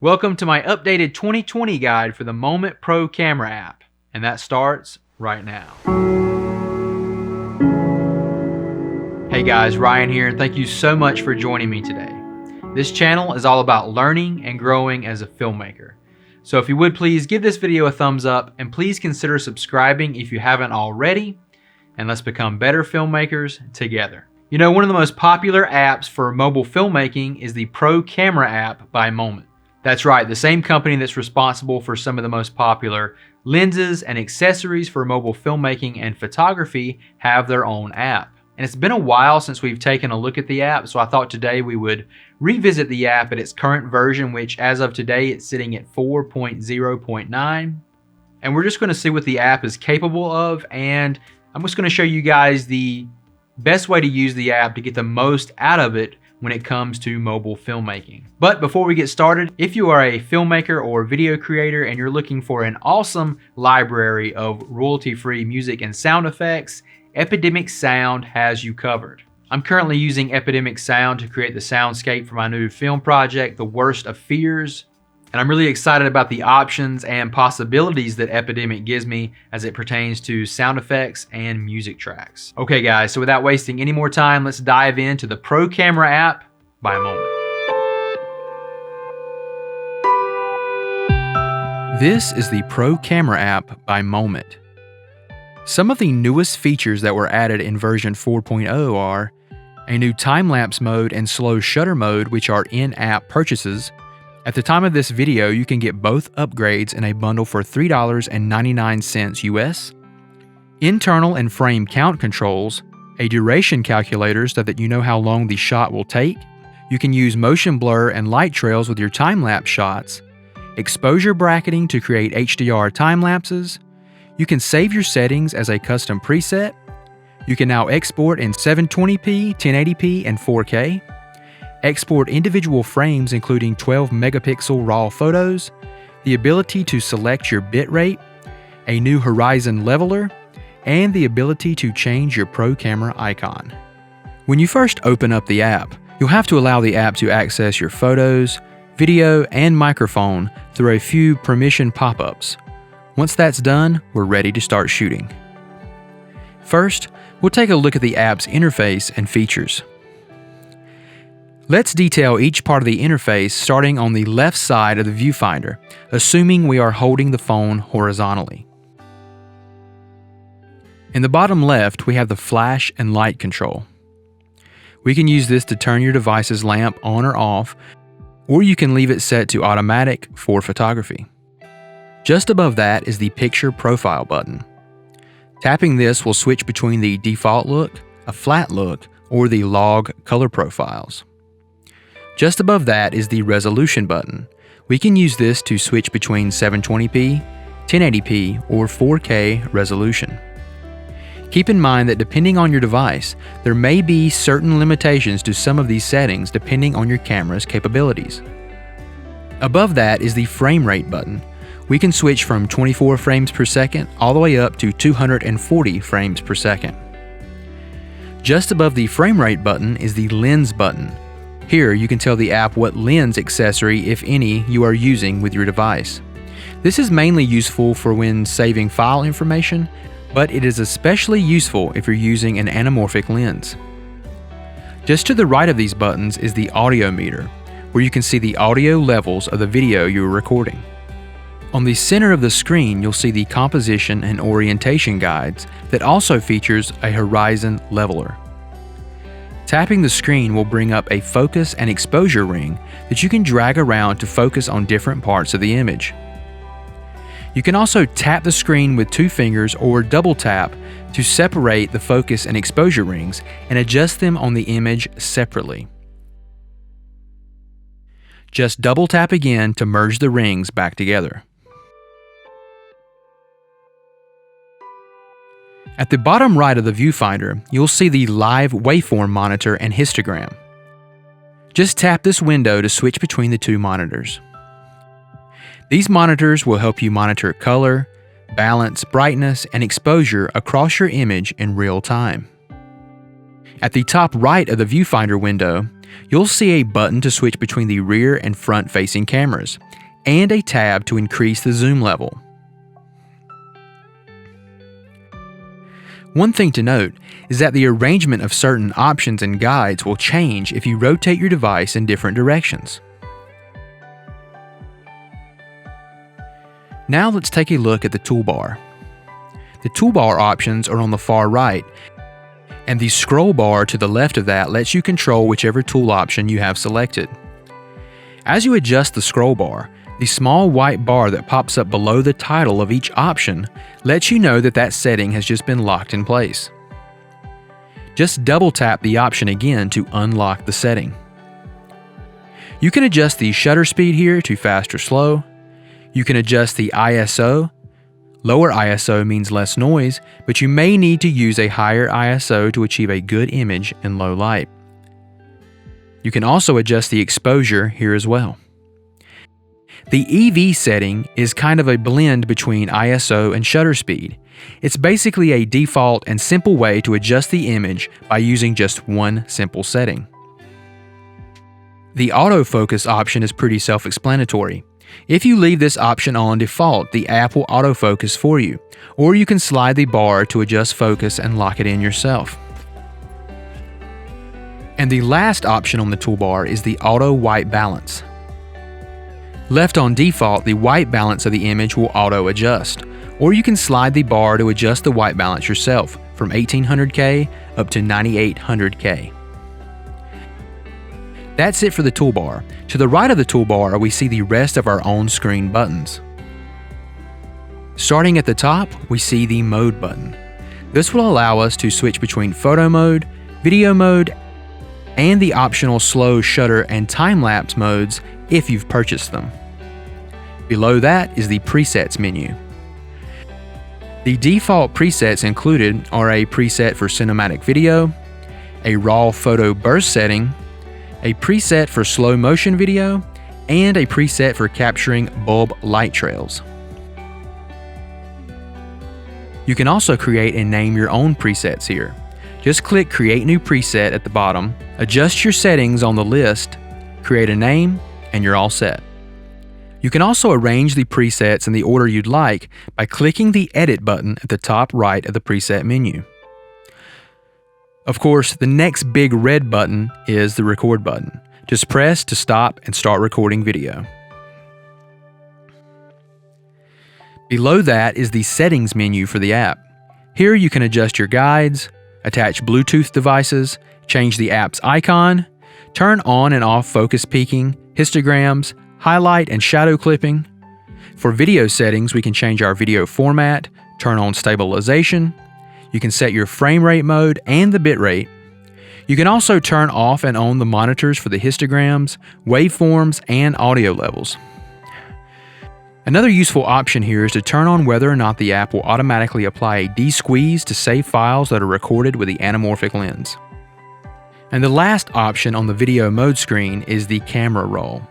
Welcome to my updated 2020 guide for the Moment Pro camera app, and that starts right now. Hey guys, Ryan here, and thank you so much for joining me today. This channel is all about learning and growing as a filmmaker. So if you would please give this video a thumbs up, and please consider subscribing if you haven't already, and let's become better filmmakers together. You know, one of the most popular apps for mobile filmmaking is the Pro Camera app by Moment. That's right, the same company that's responsible for some of the most popular lenses and accessories for mobile filmmaking and photography have their own app. And it's been a while since we've taken a look at the app, so I thought today we would revisit the app at its current version, which as of today it's sitting at 4.0.9. And we're just going to see what the app is capable of, and I'm just going to show you guys the best way to use the app to get the most out of it when it comes to mobile filmmaking. But before we get started, if you are a filmmaker or video creator and you're looking for an awesome library of royalty-free music and sound effects, Epidemic Sound has you covered. I'm currently using Epidemic Sound to create the soundscape for my new film project, The Worst of Fears. And I'm really excited about the options and possibilities that Epidemic gives me as it pertains to sound effects and music tracks. Okay guys, so without wasting any more time, let's dive into the Pro Camera app by Moment. This is the Pro Camera app by Moment. Some of the newest features that were added in version 4.0 are a new time-lapse mode and slow shutter mode, which are in-app purchases. At the time of this video, you can get both upgrades in a bundle for $3.99 US, internal and frame count controls, a duration calculator so that you know how long the shot will take. You can use motion blur and light trails with your time-lapse shots, exposure bracketing to create HDR time-lapses. You can save your settings as a custom preset. You can now export in 720p, 1080p, and 4K. Export individual frames including 12 megapixel RAW photos, the ability to select your bitrate, a new horizon leveler, and the ability to change your Pro Camera icon. When you first open up the app, you'll have to allow the app to access your photos, video, and microphone through a few permission pop-ups. Once that's done, we're ready to start shooting. First, we'll take a look at the app's interface and features. Let's detail each part of the interface starting on the left side of the viewfinder, assuming we are holding the phone horizontally. In the bottom left, we have the flash and light control. We can use this to turn your device's lamp on or off, or you can leave it set to automatic for photography. Just above that is the picture profile button. Tapping this will switch between the default look, a flat look, or the log color profiles. Just above that is the resolution button. We can use this to switch between 720p, 1080p, or 4K resolution. Keep in mind that depending on your device, there may be certain limitations to some of these settings depending on your camera's capabilities. Above that is the frame rate button. We can switch from 24 frames per second all the way up to 240 frames per second. Just above the frame rate button is the lens button. Here you can tell the app what lens accessory, if any, you are using with your device. This is mainly useful for when saving file information, but it is especially useful if you're using an anamorphic lens. Just to the right of these buttons is the audio meter, where you can see the audio levels of the video you are recording. On the center of the screen, you'll see the composition and orientation guides that also features a horizon leveler. Tapping the screen will bring up a focus and exposure ring that you can drag around to focus on different parts of the image. You can also tap the screen with 2 fingers or double tap to separate the focus and exposure rings and adjust them on the image separately. Just double tap again to merge the rings back together. At the bottom right of the viewfinder, you'll see the live waveform monitor and histogram. Just tap this window to switch between the 2 monitors. These monitors will help you monitor color, balance, brightness, and exposure across your image in real time. At the top right of the viewfinder window, You'll see a button to switch between the rear and front facing cameras, and a tab to increase the zoom level. One thing to note is that the arrangement of certain options and guides will change if you rotate your device in different directions. Now let's take a look at the toolbar. The toolbar options are on the far right, and the scroll bar to the left of that lets you control whichever tool option you have selected. As you adjust the scroll bar, the small white bar that pops up below the title of each option lets you know that that setting has just been locked in place. Just double tap the option again to unlock the setting. You can adjust the shutter speed here to fast or slow. You can adjust the ISO. Lower ISO means less noise, but you may need to use a higher ISO to achieve a good image in low light. You can also adjust the exposure here as well. The EV setting is kind of a blend between ISO and shutter speed. It's basically a default and simple way to adjust the image by using just one simple setting. The autofocus option is pretty self-explanatory. If you leave this option on default, the app will autofocus for you, or you can slide the bar to adjust focus and lock it in yourself. And the last option on the toolbar is the auto white balance. Left on default, the white balance of the image will auto adjust, or you can slide the bar to adjust the white balance yourself from 1800K up to 9800K. That's it for the toolbar. To the right of the toolbar, we see the rest of our on-screen buttons. Starting at the top, we see the mode button. This will allow us to switch between photo mode, video mode, and the optional slow shutter and time-lapse modes if you've purchased them. Below that is the presets menu. The default presets included are a preset for cinematic video, a raw photo burst setting, a preset for slow motion video, and a preset for capturing bulb light trails. You can also create and name your own presets here. Just click Create New Preset at the bottom, adjust your settings on the list, create a name, and you're all set. You can also arrange the presets in the order you'd like by clicking the Edit button at the top right of the preset menu. Of course, the next big red button is the Record button. Just press to stop and start recording video. Below that is the Settings menu for the app. Here you can adjust your guides, attach Bluetooth devices, change the app's icon, turn on and off focus peaking, histograms, highlight and shadow clipping. For video settings, we can change our video format, turn on stabilization. You can set your frame rate mode and the bitrate. You can also turn off and on the monitors for the histograms, waveforms, and audio levels. Another useful option here is to turn on whether or not the app will automatically apply a de-squeeze to save files that are recorded with the anamorphic lens. And the last option on the video mode screen is the camera roll.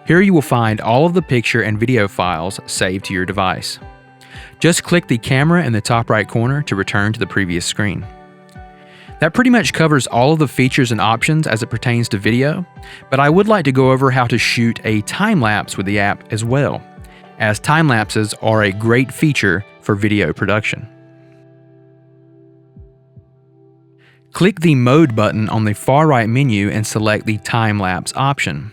Here you will find all of the picture and video files saved to your device. Just click the camera in the top right corner to return to the previous screen. That pretty much covers all of the features and options as it pertains to video, but I would like to go over how to shoot a time-lapse with the app as well, as time-lapses are a great feature for video production. Click the Mode button on the far right menu and select the time-lapse option.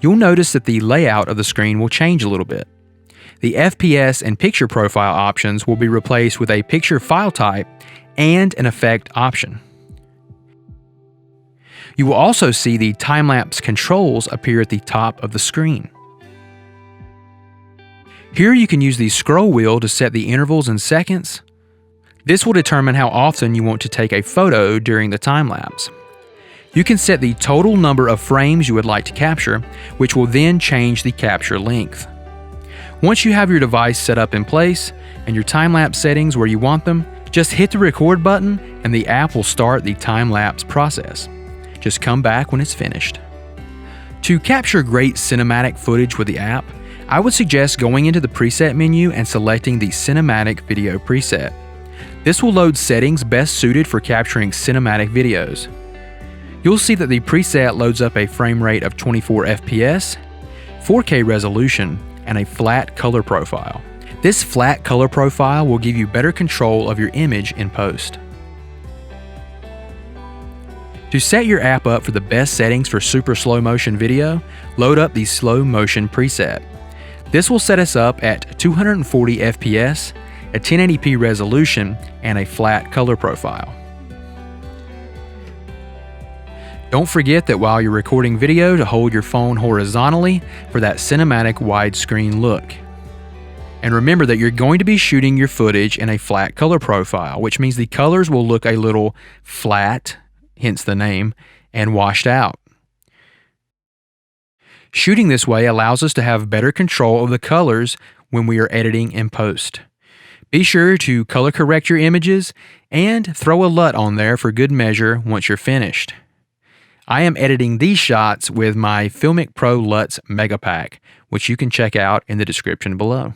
You'll notice that the layout of the screen will change a little bit. The FPS and picture profile options will be replaced with a picture file type and an effect option. You will also see the time-lapse controls appear at the top of the screen. Here you can use the scroll wheel to set the intervals in seconds. This will determine how often you want to take a photo during the time-lapse. You can set the total number of frames you would like to capture, which will then change the capture length. Once you have your device set up in place and your time-lapse settings where you want them, just hit the record button and the app will start the time-lapse process. Just come back when it's finished. To capture great cinematic footage with the app, I would suggest going into the preset menu and selecting the cinematic video preset. This will load settings best suited for capturing cinematic videos. You'll see that the preset loads up a frame rate of 24 FPS, 4K resolution, and a flat color profile. This flat color profile will give you better control of your image in post. To set your app up for the best settings for super slow motion video, load up the slow motion preset. This will set us up at 240 FPS, a 1080p resolution, and a flat color profile. Don't forget that while you're recording video to hold your phone horizontally for that cinematic widescreen look. And remember that you're going to be shooting your footage in a flat color profile, which means the colors will look a little flat, hence the name, and washed out. Shooting this way allows us to have better control of the colors when we are editing in post. Be sure to color correct your images and throw a LUT on there for good measure once you're finished. I am editing these shots with my Filmic Pro LUTs Mega Pack, which you can check out in the description below.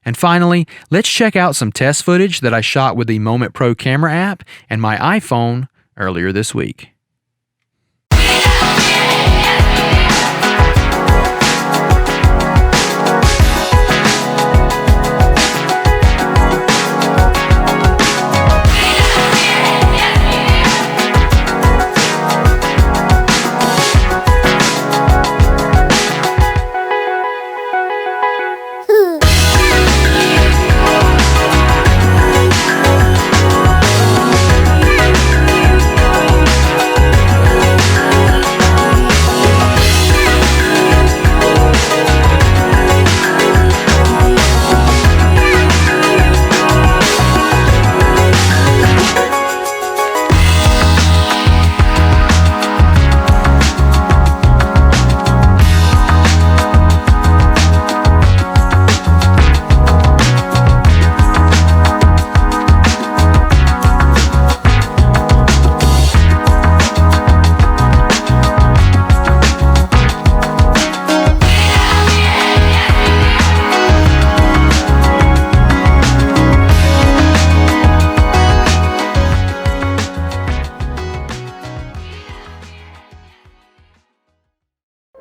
And finally, let's check out some test footage that I shot with the Moment Pro camera app and my iPhone earlier this week.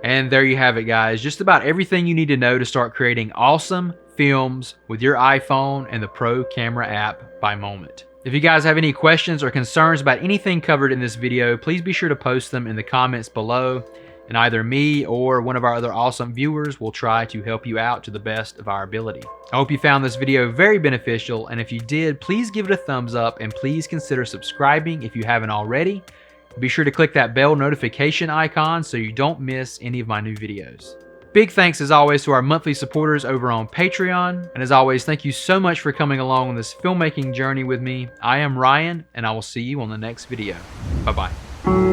And there you have it, guys. Just about everything you need to know to start creating awesome films with your iPhone and the Pro Camera app by Moment. If you guys have any questions or concerns about anything covered in this video, please be sure to post them in the comments below, and either me or one of our other awesome viewers will try to help you out to the best of our ability. I hope you found this video very beneficial, and if you did, please give it a thumbs up and please consider subscribing if you haven't already. Be sure to click that bell notification icon so you don't miss any of my new videos. Big thanks as always to our monthly supporters over on Patreon. And as always, thank you so much for coming along on this filmmaking journey with me. I am Ryan, and I will see you on the next video. Bye-bye.